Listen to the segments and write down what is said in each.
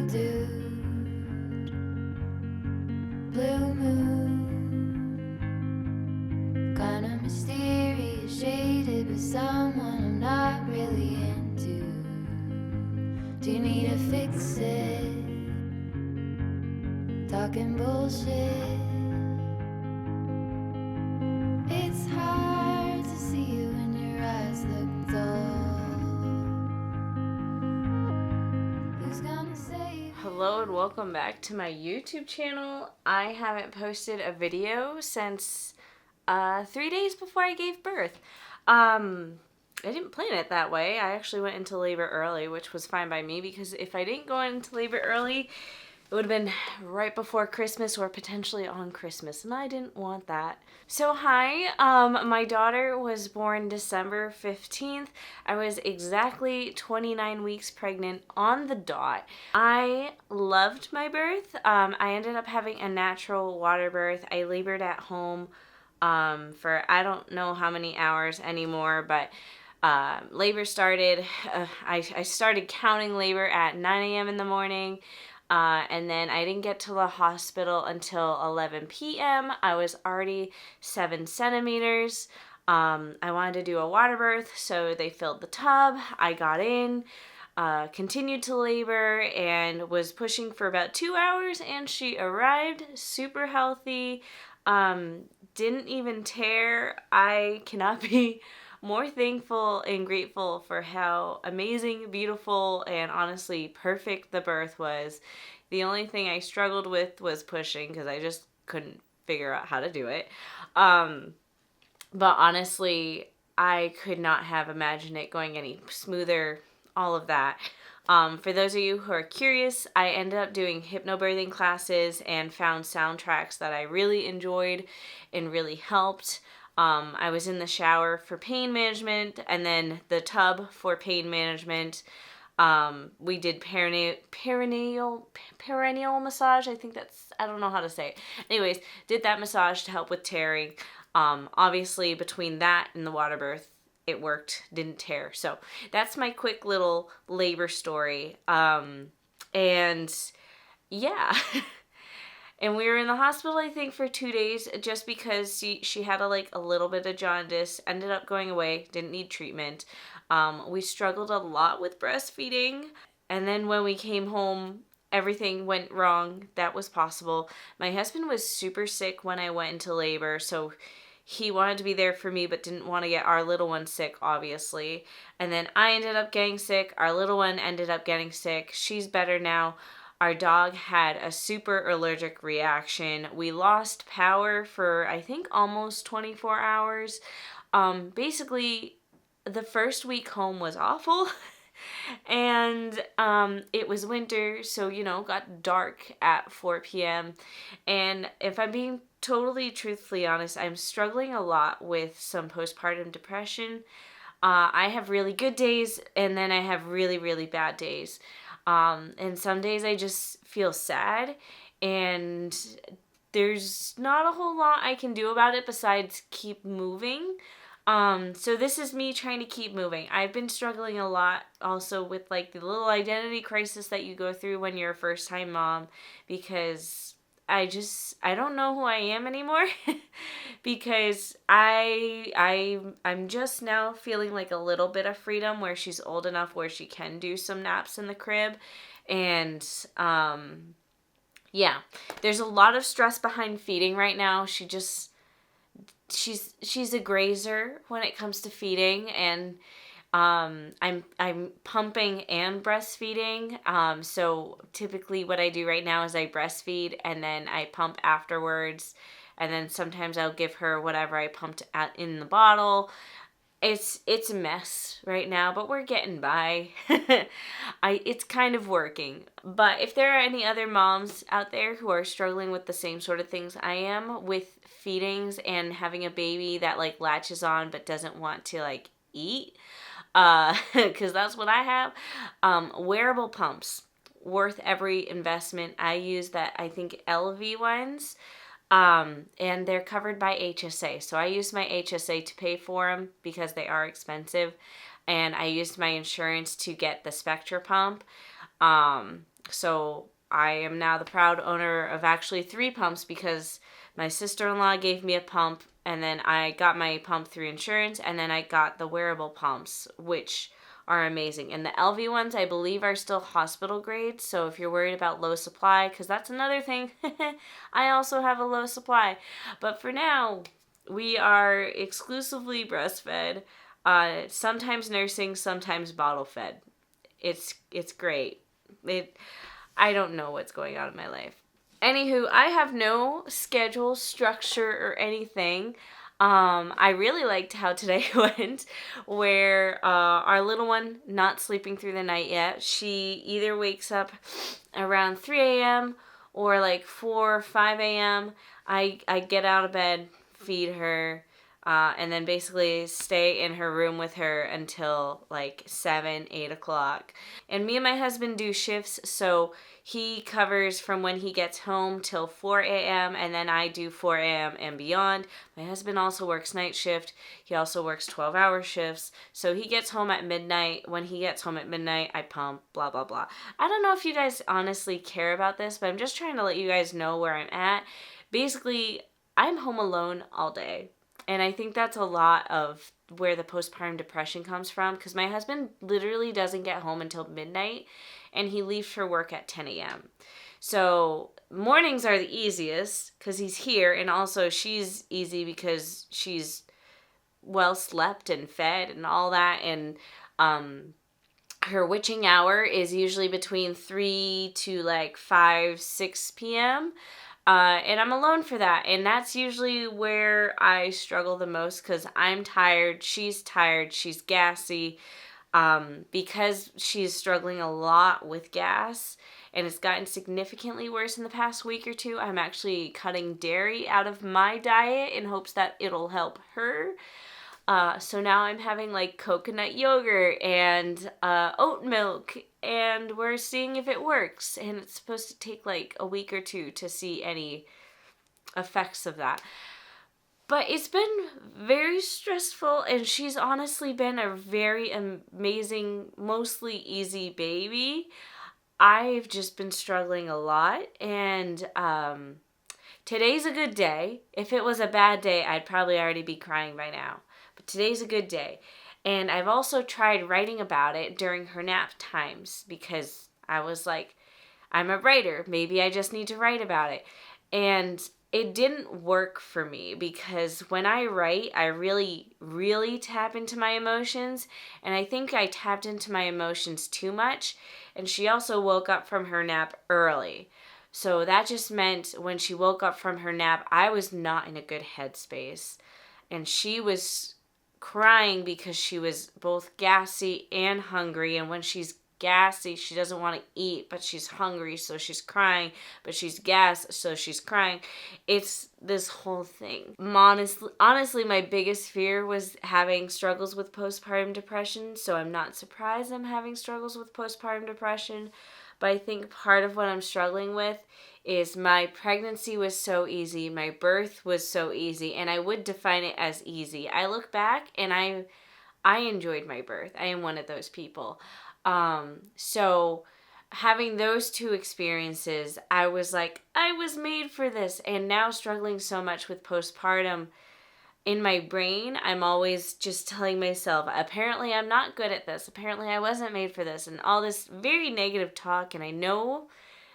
dude, blue moon, kinda mysterious, shaded with someone I'm not really into. Do you need to fix it? Talking bullshit. It's hard to see you when your eyes look dull. Who's gonna save? Hello and welcome back to my YouTube channel. I haven't posted a video since 3 days before I gave birth. I didn't plan it that way. I actually went into labor early, which was fine by me because if I didn't go into labor early, it would have been right before Christmas or potentially on Christmas, and I didn't want that. So hi, my daughter was born December 15th. I was exactly 29 weeks pregnant on the dot. I loved my birth. I ended up having a natural water birth. I labored at home for I don't know how many hours anymore, but labor started. I started counting labor at 9 a.m. in the morning. And then I didn't get to the hospital until 11 p.m. I was already 7 centimeters. I wanted to do a water birth, so they filled the tub. I got in, continued to labor, and was pushing for about 2 hours, and she arrived super healthy. Didn't even tear. I cannot be more thankful and grateful for how amazing, beautiful, and honestly perfect the birth was. The only thing I struggled with was pushing because I just couldn't figure out how to do it. But honestly, I could not have imagined it going any smoother, all of that. For those of you who are curious, I ended up doing hypnobirthing classes and found soundtracks that I really enjoyed and really helped. I was in the shower for pain management and then the tub for pain management. We did perineal massage. I think I don't know how to say it. Anyways, did that massage to help with tearing. Obviously between that and the water birth, it worked, didn't tear. So that's my quick little labor story. And yeah. And we were in the hospital, I think, for 2 days just because she had a little bit of jaundice, ended up going away, didn't need treatment. We struggled a lot with breastfeeding. And then when we came home, everything went wrong that was possible. My husband was super sick when I went into labor, so he wanted to be there for me but didn't want to get our little one sick, obviously. And then I ended up getting sick. Our little one ended up getting sick. She's better now. Our dog had a super allergic reaction. We lost power for, I think, almost 24 hours. Basically, the first week home was awful. And it was winter, so, got dark at 4 p.m. And if I'm being totally truthfully honest, I'm struggling a lot with some postpartum depression. I have really good days, and then I have really, really bad days. And some days I just feel sad, and there's not a whole lot I can do about it besides keep moving. So this is me trying to keep moving. I've been struggling a lot also with the little identity crisis that you go through when you're a first time mom, because I don't know who I am anymore because I'm just now feeling like a little bit of freedom where she's old enough where she can do some naps in the crib. And yeah, there's a lot of stress behind feeding right now. She's a grazer when it comes to feeding, and I'm pumping and breastfeeding. So typically what I do right now is I breastfeed and then I pump afterwards, and then sometimes I'll give her whatever I pumped in the bottle. It's a mess right now, but we're getting by. It's kind of working. But if there are any other moms out there who are struggling with the same sort of things I am with feedings and having a baby that latches on but doesn't want to eat, because that's what I have, wearable pumps, worth every investment. I use that, I think, LV ones. And they're covered by HSA. So I used my HSA to pay for them because they are expensive. And I used my insurance to get the Spectra pump. So I am now the proud owner of actually 3 pumps because my sister-in-law gave me a pump, and then I got my pump through insurance, and then I got the wearable pumps, which are amazing. And the LV ones, I believe, are still hospital grade. So if you're worried about low supply, because that's another thing, I also have a low supply. But for now, we are exclusively breastfed, sometimes nursing, sometimes bottle fed. It's great. I don't know what's going on in my life. Anywho, I have no schedule, structure, or anything. I really liked how today went, where our little one, not sleeping through the night yet, she either wakes up around 3 a.m. or like 4 or 5 a.m. I get out of bed, feed her, and then basically stay in her room with her until like 7, 8 o'clock. And me and my husband do shifts, so he covers from when he gets home till 4 a.m. and then I do 4 a.m. and beyond. My husband also works night shift. He also works 12-hour shifts. So he gets home at midnight. When he gets home at midnight, I pump, blah, blah, blah. I don't know if you guys honestly care about this, but I'm just trying to let you guys know where I'm at. Basically, I'm home alone all day. And I think that's a lot of where the postpartum depression comes from, because my husband literally doesn't get home until midnight, and he leaves for work at 10 a.m. So mornings are the easiest because he's here, and also she's easy because she's well slept and fed and all that, and her witching hour is usually between 3 to like 5, 6 p.m., and I'm alone for that. And that's usually where I struggle the most because I'm tired, she's gassy. Because she's struggling a lot with gas and it's gotten significantly worse in the past week or two, I'm actually cutting dairy out of my diet in hopes that it'll help her. So now I'm having like coconut yogurt and oat milk, and we're seeing if it works. And it's supposed to take like a week or two to see any effects of that. But it's been very stressful, and she's honestly been a very amazing, mostly easy baby. I've just been struggling a lot, and today's a good day. If it was a bad day, I'd probably already be crying by now. But today's a good day. And I've also tried writing about it during her nap times because I was like, I'm a writer. Maybe I just need to write about it. And it didn't work for me because when I write, I really, really tap into my emotions. And I think I tapped into my emotions too much. And she also woke up from her nap early. So that just meant when she woke up from her nap, I was not in a good headspace. And she was crying because she was both gassy and hungry. And when she's gassy, she doesn't want to eat, but she's hungry, so she's crying, but she's gassed, so she's crying. It's this whole thing. Honestly, my biggest fear was having struggles with postpartum depression, so I'm not surprised I'm having struggles with postpartum depression. But I think part of what I'm struggling with is my pregnancy was so easy, my birth was so easy, and I would define it as easy. I look back and I enjoyed my birth. I am one of those people. So having those two experiences, I was like, I was made for this. And now struggling so much with postpartum, in my brain, I'm always just telling myself, apparently I'm not good at this. Apparently I wasn't made for this. And all this very negative talk. And I know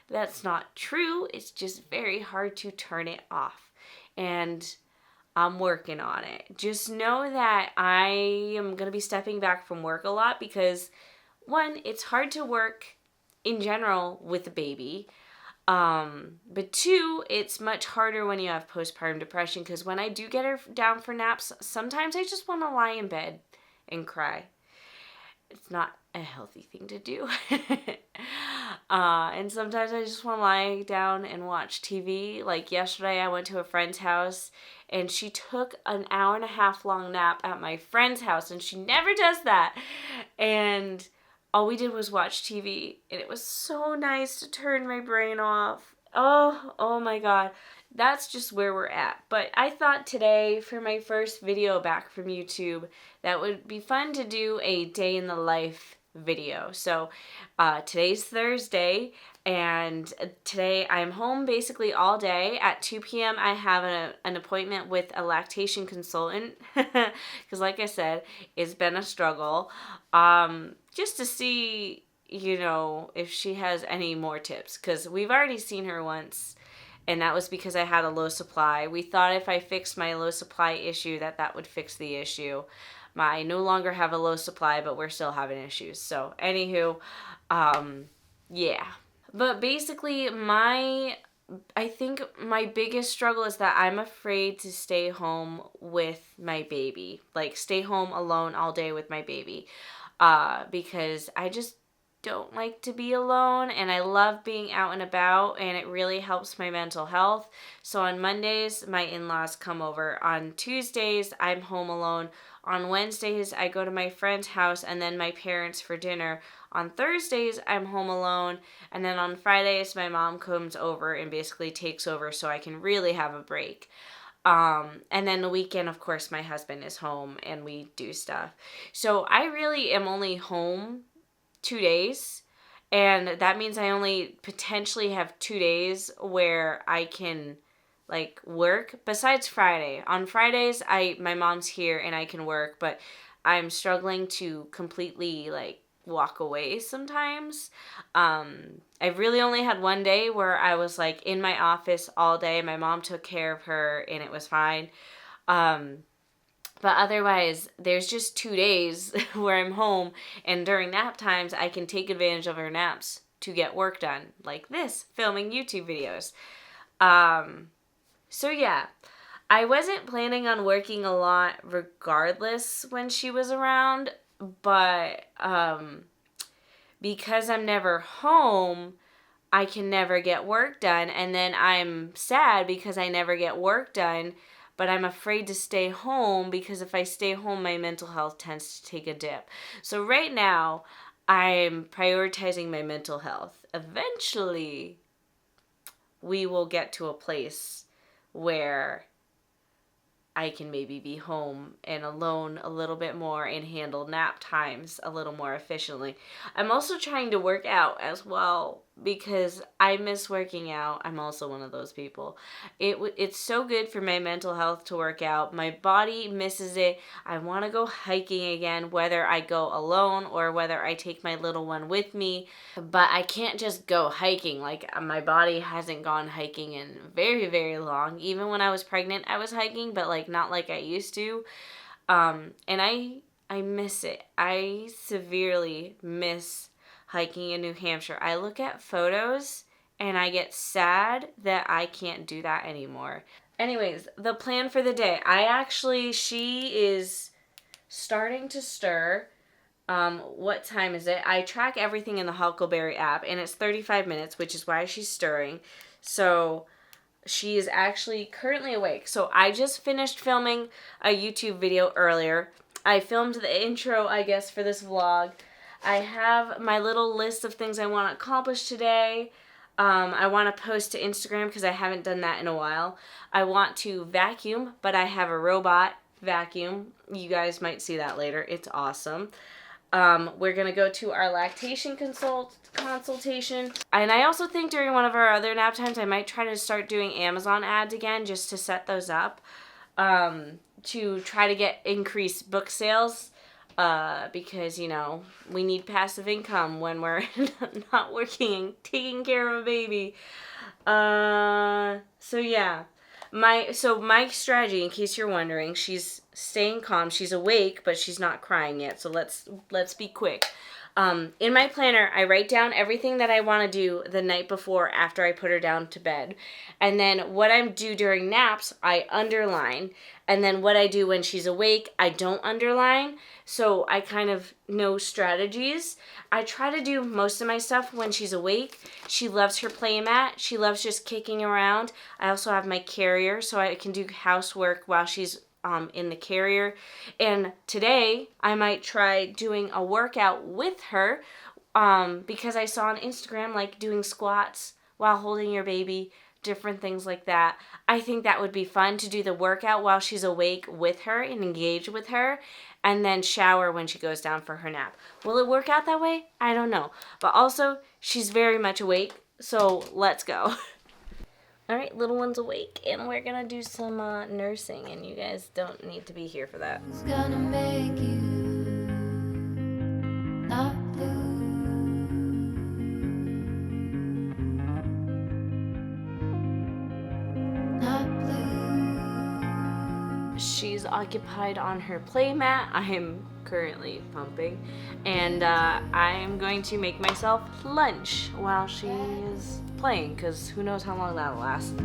that's not true. It's just very hard to turn it off. And I'm working on it. Just know that I am going to be stepping back from work a lot because, one, it's hard to work in general with a baby. But two, it's much harder when you have postpartum depression because when I do get her down for naps, sometimes I just want to lie in bed and cry. It's not a healthy thing to do. And sometimes I just want to lie down and watch TV. Like yesterday, I went to a friend's house and she took an hour and a half long nap at my friend's house, and she never does that. And all we did was watch TV, and it was so nice to turn my brain off. Oh my God. That's just where we're at. But I thought today, for my first video back from YouTube, that would be fun to do a day in the life video. So today's Thursday, and today I'm home basically all day. At 2 p.m. I have an appointment with a lactation consultant because like I said, it's been a struggle, just to see, if she has any more tips, because we've already seen her once, and that was because I had a low supply. We thought if I fixed my low supply issue that would fix the issue. I no longer have a low supply, but we're still having issues. So, anywho, yeah. But basically, I think my biggest struggle is that I'm afraid to stay home with my baby. Like, stay home alone all day with my baby. Because I just don't like to be alone, and I love being out and about, and it really helps my mental health. So on Mondays, my in-laws come over. On Tuesdays, I'm home alone. On Wednesdays, I go to my friend's house and then my parents for dinner. On Thursdays, I'm home alone, and then on Fridays, my mom comes over and basically takes over so I can really have a break. And then the weekend, of course, my husband is home and we do stuff. So I really am only home 2 days, and that means I only potentially have 2 days where I can work, besides Friday. On Fridays, my mom's here and I can work, but I'm struggling to completely walk away sometimes. I've really only had one day where I was in my office all day. My mom took care of her and it was fine. But otherwise, there's just 2 days where I'm home, and during nap times, I can take advantage of her naps to get work done, like this, filming YouTube videos. So yeah, I wasn't planning on working a lot regardless when she was around, but because I'm never home, I can never get work done, and then I'm sad because I never get work done, but I'm afraid to stay home because if I stay home, my mental health tends to take a dip. So right now, I'm prioritizing my mental health. Eventually, we will get to a place where I can maybe be home and alone a little bit more and handle nap times a little more efficiently. I'm also trying to work out as well because I miss working out. I'm also one of those people. It's so good for my mental health to work out. My body misses it. I want to go hiking again, whether I go alone or whether I take my little one with me. But I can't just go hiking. My body hasn't gone hiking in very, very long. Even when I was pregnant, I was hiking, but not like I used to. And I miss it. I severely miss hiking in New Hampshire. I look at photos and I get sad that I can't do that anymore. Anyways, the plan for the day. She is starting to stir. What time is it? I track everything in the Huckleberry app, and it's 35 minutes, which is why she's stirring. So she is actually currently awake. So I just finished filming a YouTube video earlier. I filmed the intro, I guess, for this vlog. I have my little list of things I want to accomplish today. I want to post to Instagram because I haven't done that in a while. I want to vacuum, but I have a robot vacuum. You guys might see that later. It's awesome. We're going to go to our lactation consultation. And I also think during one of our other nap times, I might try to start doing Amazon ads again just to set those up. To try to get increased book sales. Because, we need passive income when we're not working and taking care of a baby. So yeah. My strategy, in case you're wondering, she's staying calm. She's awake, but she's not crying yet. So let's be quick. In my planner, I write down everything that I want to do the night before after I put her down to bed. And then what I do during naps, I underline. And then what I do when she's awake, I don't underline. So I kind of know strategies. I try to do most of my stuff when she's awake. She loves her play mat. She loves just kicking around. I also have my carrier, so I can do housework while she's in the carrier. And today, I might try doing a workout with her because I saw on Instagram, doing squats while holding your baby, different things like that. I think that would be fun to do the workout while she's awake with her and engage with her. and then shower when she goes down for her nap. Will it work out that way? I don't know. But also, she's very much awake, so let's go. All right, little one's awake, and we're gonna do some nursing, and you guys don't need to be here for that. Who's gonna make you not blue? Not blue. She's occupied on her play mat. I am currently pumping, and I am going to make myself lunch while she is playing, because who knows how long that'll last.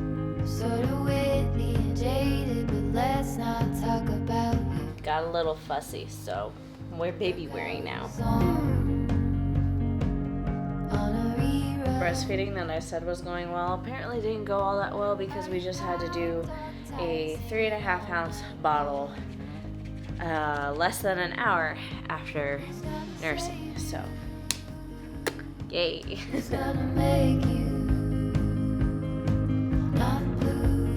Sort of witty and jaded, but let's not talk about you. Got a little fussy, so we're baby wearing now. Breastfeeding that I said was going well apparently didn't go all that well, because we just had to do a 3.5 ounce bottle less than an hour after nursing, so yay. Who's gonna make you not blue?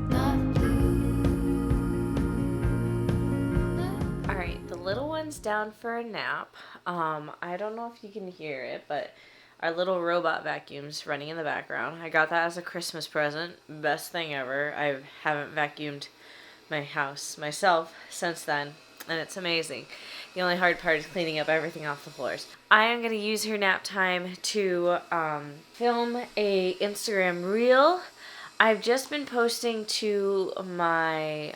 Not blue. All right, the little one's down for a nap. I don't know if you can hear it, but our little robot vacuum's running in the background. I got that as a Christmas present. Best thing ever. I haven't vacuumed my house myself since then, and it's amazing. The only hard part is cleaning up everything off the floors. I am going to use her nap time to film a Instagram reel. I've just been posting to my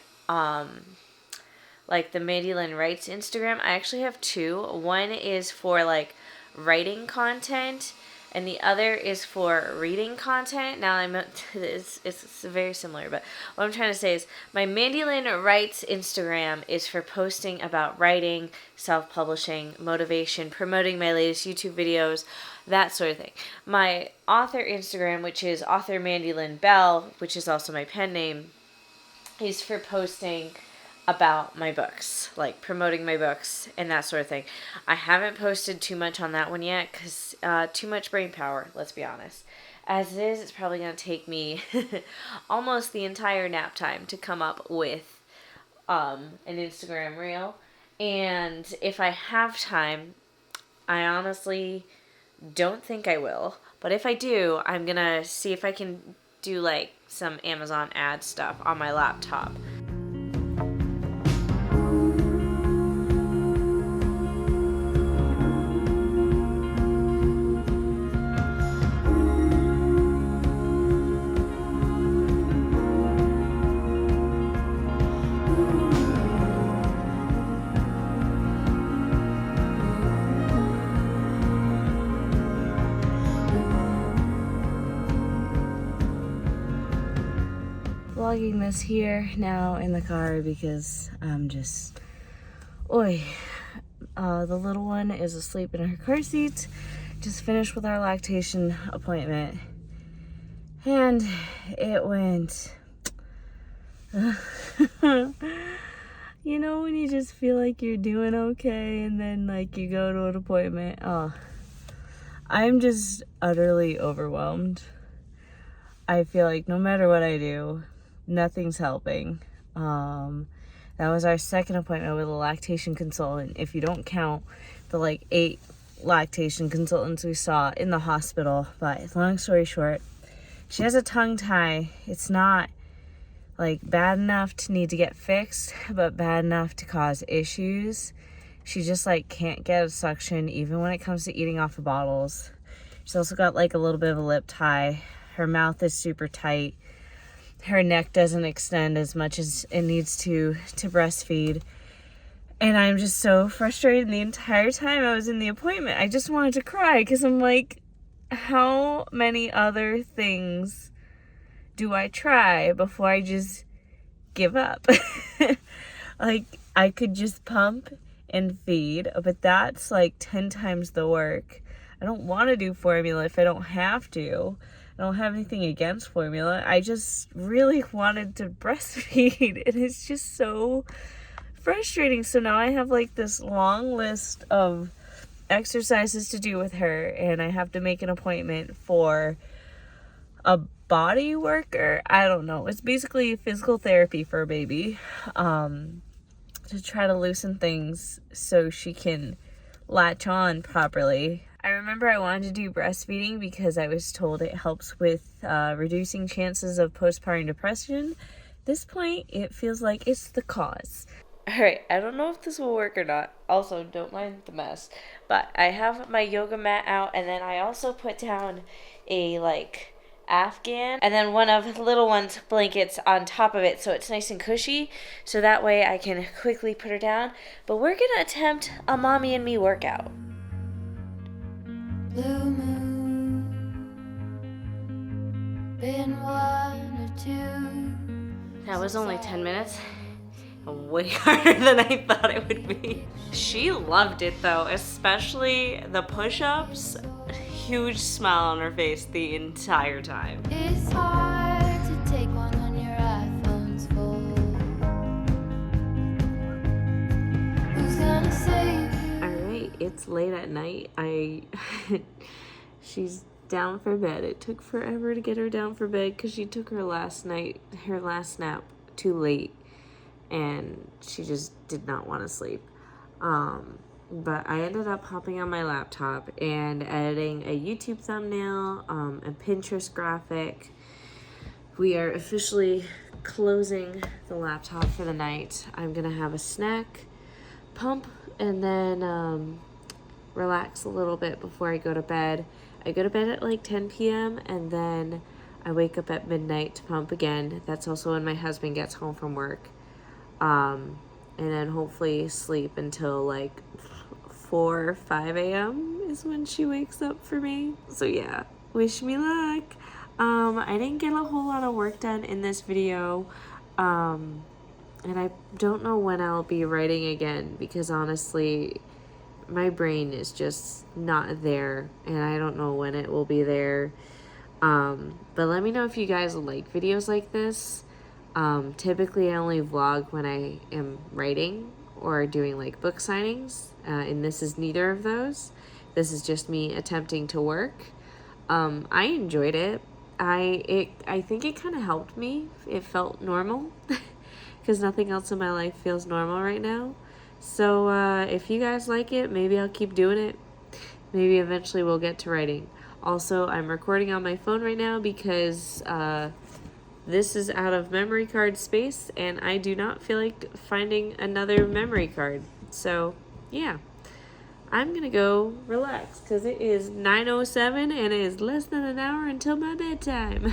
like the Mandi Lynn Writes Instagram. I actually have two. One is for like writing content, and the other is for reading content. Now it's very similar, but what I'm trying to say is my Mandi Lynn Writes Instagram is for posting about writing, self-publishing, motivation, promoting my latest YouTube videos, that sort of thing. My author Instagram, which is author Mandi Lynn Bell, which is also my pen name, is for posting about my books, like promoting my books and that sort of thing. I haven't posted too much on that one yet because too much brain power, let's be honest. As it is, it's probably going to take me almost the entire nap time to come up with an Instagram reel. And if I have time, I honestly don't think I will. But if I do, I'm going to see if I can do like some Amazon ad stuff on my laptop. Vlogging this here now in the car because I'm just, the little one is asleep in her car seat. Just finished with our lactation appointment, and it went, you know, when you just feel like you're doing okay and then like you go to an appointment, I'm just utterly overwhelmed. I feel like no matter what I do, nothing's helping. That was our second appointment with a lactation consultant. If you don't count the like 8 lactation consultants we saw in the hospital. But long story short, she has a tongue tie. It's not like bad enough to need to get fixed, but bad enough to cause issues. She just like can't get a suction even when it comes to eating off of bottles. She's also got like a little bit of a lip tie. Her mouth is super tight. Her neck doesn't extend as much as it needs to breastfeed. And I'm just so frustrated the entire time I was in the appointment. I just wanted to cry because I'm like, how many other things do I try before I just give up? Like, I could just pump and feed, but that's like 10 times the work. I don't want to do formula if I don't have to. I don't have anything against formula. I just really wanted to breastfeed, and it's just so frustrating. So now I have like this long list of exercises to do with her, and I have to make an appointment for a body worker. I don't know. It's basically physical therapy for a baby, to try to loosen things so she can latch on properly. I remember I wanted to do breastfeeding because I was told it helps with reducing chances of postpartum depression. At this point, it feels like it's the cause. Alright, I don't know if this will work or not. Also, don't mind the mess. But I have my yoga mat out, and then I also put down a, Afghan, and then one of the little one's blankets on top of it, so it's nice and cushy, so that way I can quickly put her down. But we're gonna attempt a mommy and me workout. Blue moon, been 1 or 2. That was only 10 minutes. Way harder than I thought it would be. She loved it though, especially the push-ups. Huge smile on her face the entire time. It's hard to take one when your iPhone's full. Who's gonna save you? Alright, it's late at night. She's down for bed. It took forever to get her down for bed because she took her last nap too late. And she just did not want to sleep. But I ended up hopping on my laptop and editing a YouTube thumbnail, a Pinterest graphic. We are officially closing the laptop for the night. I'm gonna have a snack, pump, and then relax a little bit before I go to bed. I go to bed at 10 p.m. and then I wake up at midnight to pump again. That's also when my husband gets home from work. And then hopefully sleep until 4 or 5 a.m. is when she wakes up for me. So yeah, wish me luck. I didn't get a whole lot of work done in this video. And I don't know when I'll be writing again because honestly, my brain is just not there and I don't know when it will be there. But let me know if you guys like videos like this. Typically I only vlog when I am writing or doing book signings, and this is neither of those. This is just me attempting to work. I enjoyed it. I think it kind of helped me. It felt normal because nothing else in my life feels normal right now. So if you guys like it, maybe I'll keep doing it. Maybe eventually we'll get to writing. Also, I'm recording on my phone right now because this is out of memory card space, and I do not feel like finding another memory card. So, yeah. I'm gonna go relax, because it is 9:07, and it is less than an hour until my bedtime.